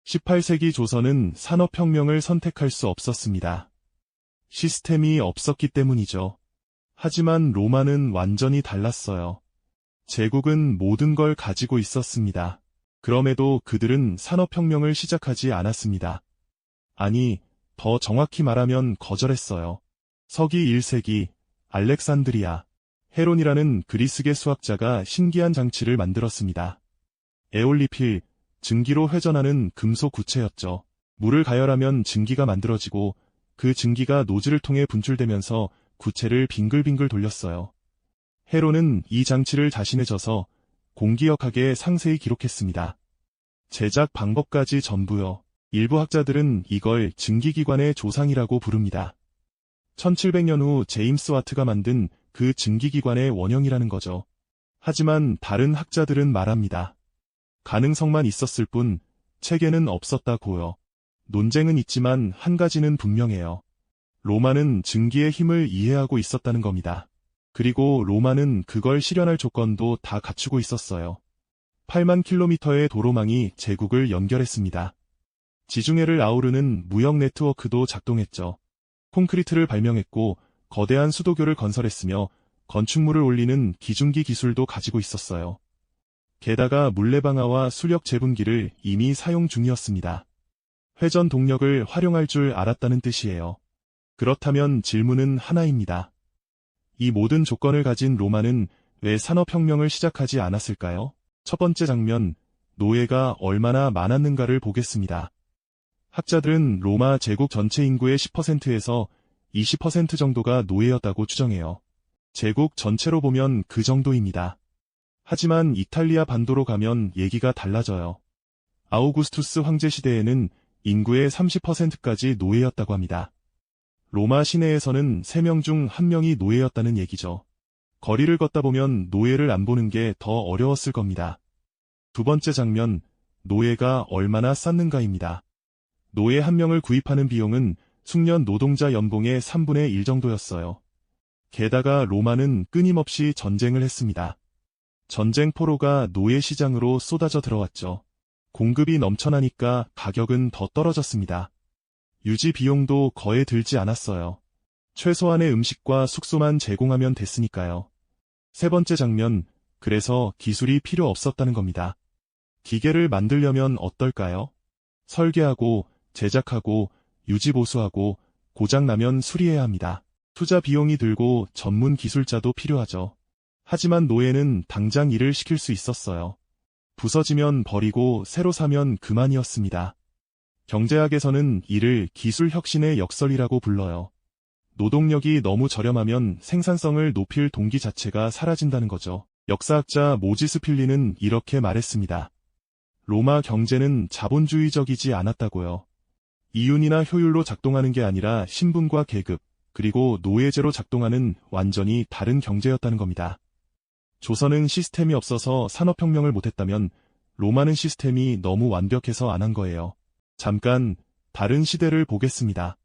18세기 조선은 산업혁명을 선택할 수 없었습니다. 시스템이 없었기 때문이죠. 하지만 로마는 완전히 달랐어요. 제국은 모든 걸 가지고 있었습니다. 그럼에도 그들은 산업혁명을 시작하지 않았습니다. 아니, 더 정확히 말하면 거절했어요. 서기 1세기, 알렉산드리아, 헤론이라는 그리스계 수학자가 신기한 장치를 만들었습니다. 에올리필, 증기로 회전하는 금속 구체였죠. 물을 가열하면 증기가 만들어지고 그 증기가 노즐을 통해 분출되면서 구체를 빙글빙글 돌렸어요. 헤론은 이 장치를 자신의 저서 공기역학에 상세히 기록했습니다. 제작 방법까지 전부요. 일부 학자들은 이걸 증기기관의 조상이라고 부릅니다. 1700년 후 제임스 와트가 만든 그 증기기관의 원형이라는 거죠. 하지만 다른 학자들은 말합니다. 가능성만 있었을 뿐 체계는 없었다고요. 논쟁은 있지만 한 가지는 분명해요. 로마는 증기의 힘을 이해하고 있었다는 겁니다. 그리고 로마는 그걸 실현할 조건도 다 갖추고 있었어요. 8만 킬로미터의 도로망이 제국을 연결했습니다. 지중해를 아우르는 무역 네트워크도 작동했죠. 콘크리트를 발명했고 거대한 수도교를 건설했으며 건축물을 올리는 기중기 기술도 가지고 있었어요. 게다가 물레방아와 수력 제분기를 이미 사용 중이었습니다. 회전 동력을 활용할 줄 알았다는 뜻이에요. 그렇다면 질문은 하나입니다. 이 모든 조건을 가진 로마는 왜 산업혁명을 시작하지 않았을까요? 첫 번째 장면, 노예가 얼마나 많았는가를 보겠습니다. 학자들은 로마 제국 전체 인구의 10%에서 20% 정도가 노예였다고 추정해요. 제국 전체로 보면 그 정도입니다. 하지만 이탈리아 반도로 가면 얘기가 달라져요. 아우구스투스 황제 시대에는 인구의 30%까지 노예였다고 합니다. 로마 시내에서는 3명 중 1명이 노예였다는 얘기죠. 거리를 걷다 보면 노예를 안 보는 게 더 어려웠을 겁니다. 두 번째 장면, 노예가 얼마나 쌌는가입니다. 노예 1명을 구입하는 비용은 숙련 노동자 연봉의 3분의 1 정도였어요. 게다가 로마는 끊임없이 전쟁을 했습니다. 전쟁 포로가 노예 시장으로 쏟아져 들어왔죠. 공급이 넘쳐나니까 가격은 더 떨어졌습니다. 유지 비용도 거의 들지 않았어요. 최소한의 음식과 숙소만 제공하면 됐으니까요. 세 번째 장면, 그래서 기술이 필요 없었다는 겁니다. 기계를 만들려면 어떨까요? 설계하고, 제작하고, 유지보수하고, 고장나면 수리해야 합니다. 투자 비용이 들고 전문 기술자도 필요하죠. 하지만 노예는 당장 일을 시킬 수 있었어요. 부서지면 버리고 새로 사면 그만이었습니다. 경제학에서는 이를 기술 혁신의 역설이라고 불러요. 노동력이 너무 저렴하면 생산성을 높일 동기 자체가 사라진다는 거죠. 역사학자 모지스 필리는 이렇게 말했습니다. 로마 경제는 자본주의적이지 않았다고요. 이윤이나 효율로 작동하는 게 아니라 신분과 계급, 그리고 노예제로 작동하는 완전히 다른 경제였다는 겁니다. 조선은 시스템이 없어서 산업혁명을 못했다면 로마는 시스템이 너무 완벽해서 안 한 거예요. 잠깐 다른 시대를 보겠습니다.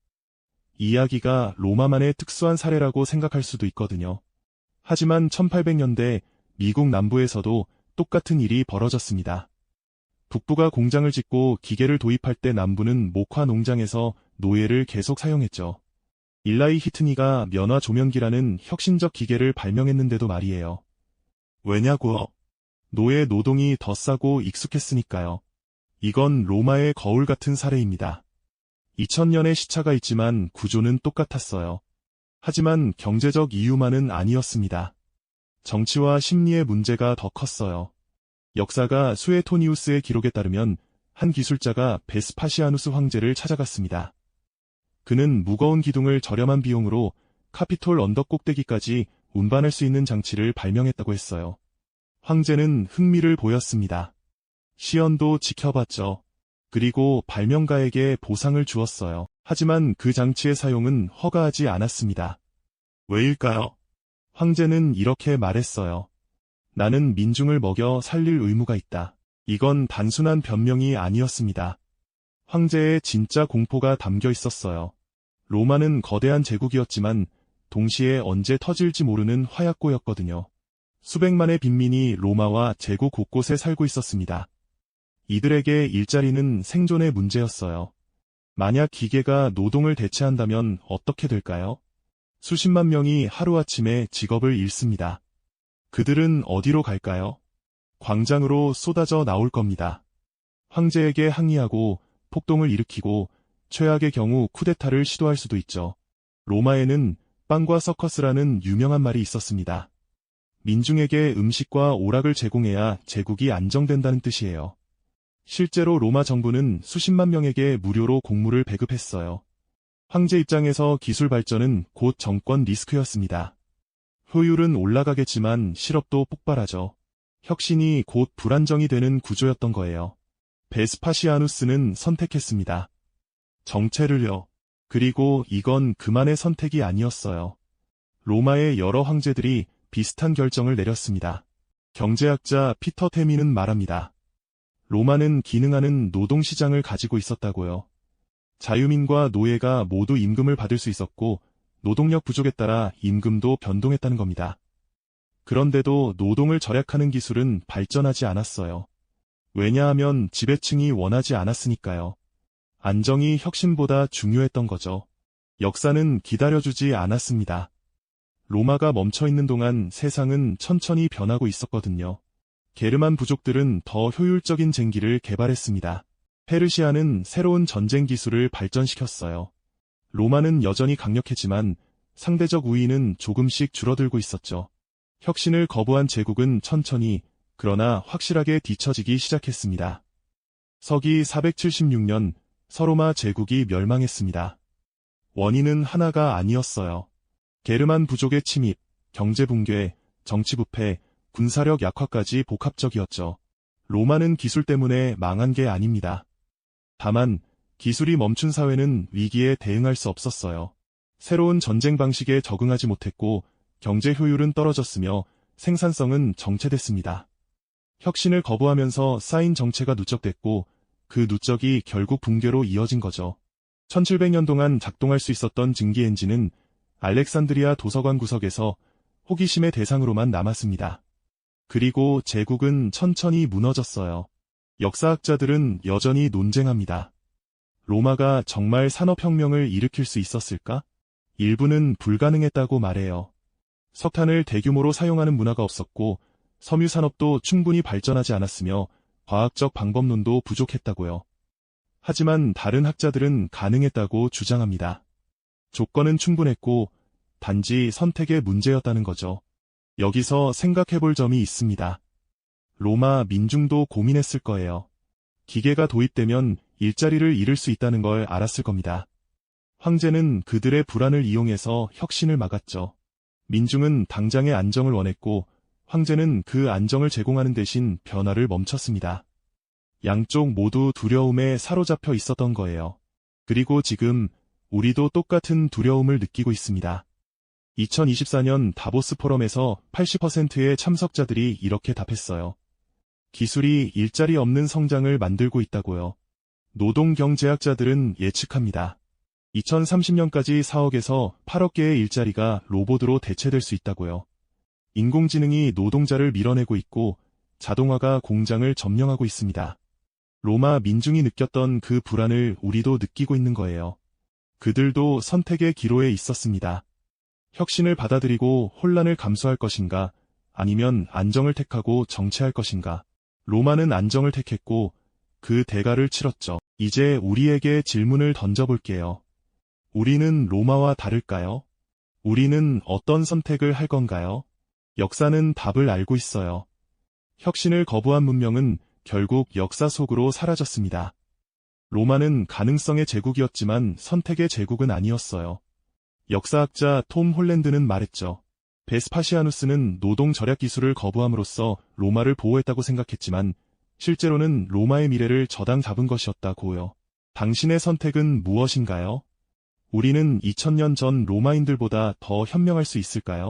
이야기가 로마만의 특수한 사례라고 생각할 수도 있거든요. 하지만 1800년대 미국 남부에서도 똑같은 일이 벌어졌습니다. 북부가 공장을 짓고 기계를 도입할 때 남부는 목화 농장에서 노예를 계속 사용했죠. 일라이 히트니가 면화 조면기라는 혁신적 기계를 발명했는데도 말이에요. 왜냐고요? 노예 노동이 더 싸고 익숙했으니까요. 이건 로마의 거울 같은 사례입니다. 2000년의 시차가 있지만 구조는 똑같았어요. 하지만 경제적 이유만은 아니었습니다. 정치와 심리의 문제가 더 컸어요. 역사가 수에토니우스의 기록에 따르면 한 기술자가 베스파시아누스 황제를 찾아갔습니다. 그는 무거운 기둥을 저렴한 비용으로 카피톨 언덕 꼭대기까지 운반할 수 있는 장치를 발명했다고 했어요. 황제는 흥미를 보였습니다. 시연도 지켜봤죠. 그리고 발명가에게 보상을 주었어요. 하지만 그 장치의 사용은 허가하지 않았습니다. 왜일까요? 황제는 이렇게 말했어요. 나는 민중을 먹여 살릴 의무가 있다. 이건 단순한 변명이 아니었습니다. 황제의 진짜 공포가 담겨 있었어요. 로마는 거대한 제국이었지만 동시에 언제 터질지 모르는 화약고였거든요. 수백만의 빈민이 로마와 제국 곳곳에 살고 있었습니다. 이들에게 일자리는 생존의 문제였어요. 만약 기계가 노동을 대체한다면 어떻게 될까요? 수십만 명이 하루아침에 직업을 잃습니다. 그들은 어디로 갈까요? 광장으로 쏟아져 나올 겁니다. 황제에게 항의하고 폭동을 일으키고 최악의 경우 쿠데타를 시도할 수도 있죠. 로마에는 빵과 서커스라는 유명한 말이 있었습니다. 민중에게 음식과 오락을 제공해야 제국이 안정된다는 뜻이에요. 실제로 로마 정부는 수십만 명에게 무료로 곡물을 배급했어요. 황제 입장에서 기술 발전은 곧 정권 리스크였습니다. 효율은 올라가겠지만 실업도 폭발하죠. 혁신이 곧 불안정이 되는 구조였던 거예요. 베스파시아누스는 선택했습니다. 정체를요. 그리고 이건 그만의 선택이 아니었어요. 로마의 여러 황제들이 비슷한 결정을 내렸습니다. 경제학자 피터 테미는 말합니다. 로마는 기능하는 노동시장을 가지고 있었다고요. 자유민과 노예가 모두 임금을 받을 수 있었고 노동력 부족에 따라 임금도 변동했다는 겁니다. 그런데도 노동을 절약하는 기술은 발전하지 않았어요. 왜냐하면 지배층이 원하지 않았으니까요. 안정이 혁신보다 중요했던 거죠. 역사는 기다려주지 않았습니다. 로마가 멈춰있는 동안 세상은 천천히 변하고 있었거든요. 게르만 부족들은 더 효율적인 쟁기를 개발했습니다. 페르시아는 새로운 전쟁 기술을 발전시켰어요. 로마는 여전히 강력했지만 상대적 우위는 조금씩 줄어들고 있었죠. 혁신을 거부한 제국은 천천히 그러나 확실하게 뒤처지기 시작했습니다. 서기 476년 서로마 제국이 멸망했습니다. 원인은 하나가 아니었어요. 게르만 부족의 침입, 경제 붕괴, 정치 부패, 군사력 약화까지 복합적이었죠. 로마는 기술 때문에 망한 게 아닙니다. 다만 기술이 멈춘 사회는 위기에 대응할 수 없었어요. 새로운 전쟁 방식에 적응하지 못했고 경제 효율은 떨어졌으며 생산성은 정체됐습니다. 혁신을 거부하면서 쌓인 정체가 누적됐고 그 누적이 결국 붕괴로 이어진 거죠. 1700년 동안 작동할 수 있었던 증기 엔진은 알렉산드리아 도서관 구석에서 호기심의 대상으로만 남았습니다. 그리고 제국은 천천히 무너졌어요. 역사학자들은 여전히 논쟁합니다. 로마가 정말 산업혁명을 일으킬 수 있었을까? 일부는 불가능했다고 말해요. 석탄을 대규모로 사용하는 문화가 없었고 섬유산업도 충분히 발전하지 않았으며 과학적 방법론도 부족했다고요. 하지만 다른 학자들은 가능했다고 주장합니다. 조건은 충분했고 단지 선택의 문제였다는 거죠. 여기서 생각해볼 점이 있습니다. 로마 민중도 고민했을 거예요. 기계가 도입되면 일자리를 잃을 수 있다는 걸 알았을 겁니다. 황제는 그들의 불안을 이용해서 혁신을 막았죠. 민중은 당장의 안정을 원했고 황제는 그 안정을 제공하는 대신 변화를 멈췄습니다. 양쪽 모두 두려움에 사로잡혀 있었던 거예요. 그리고 지금 우리도 똑같은 두려움을 느끼고 있습니다. 2024년 다보스 포럼에서 80%의 참석자들이 이렇게 답했어요. 기술이 일자리 없는 성장을 만들고 있다고요. 노동경제학자들은 예측합니다. 2030년까지 4억에서 8억 개의 일자리가 로봇으로 대체될 수 있다고요. 인공지능이 노동자를 밀어내고 있고 자동화가 공장을 점령하고 있습니다. 로마 민중이 느꼈던 그 불안을 우리도 느끼고 있는 거예요. 그들도 선택의 기로에 있었습니다. 혁신을 받아들이고 혼란을 감수할 것인가, 아니면 안정을 택하고 정체할 것인가. 로마는 안정을 택했고 그 대가를 치렀죠. 이제 우리에게 질문을 던져볼게요. 우리는 로마와 다를까요? 우리는 어떤 선택을 할 건가요? 역사는 답을 알고 있어요. 혁신을 거부한 문명은 결국 역사 속으로 사라졌습니다. 로마는 가능성의 제국이었지만 선택의 제국은 아니었어요. 역사학자 톰 홀랜드는 말했죠. 베스파시아누스는 노동 절약 기술을 거부함으로써 로마를 보호했다고 생각했지만 실제로는 로마의 미래를 저당 잡은 것이었다고요. 당신의 선택은 무엇인가요? 우리는 2000년 전 로마인들보다 더 현명할 수 있을까요?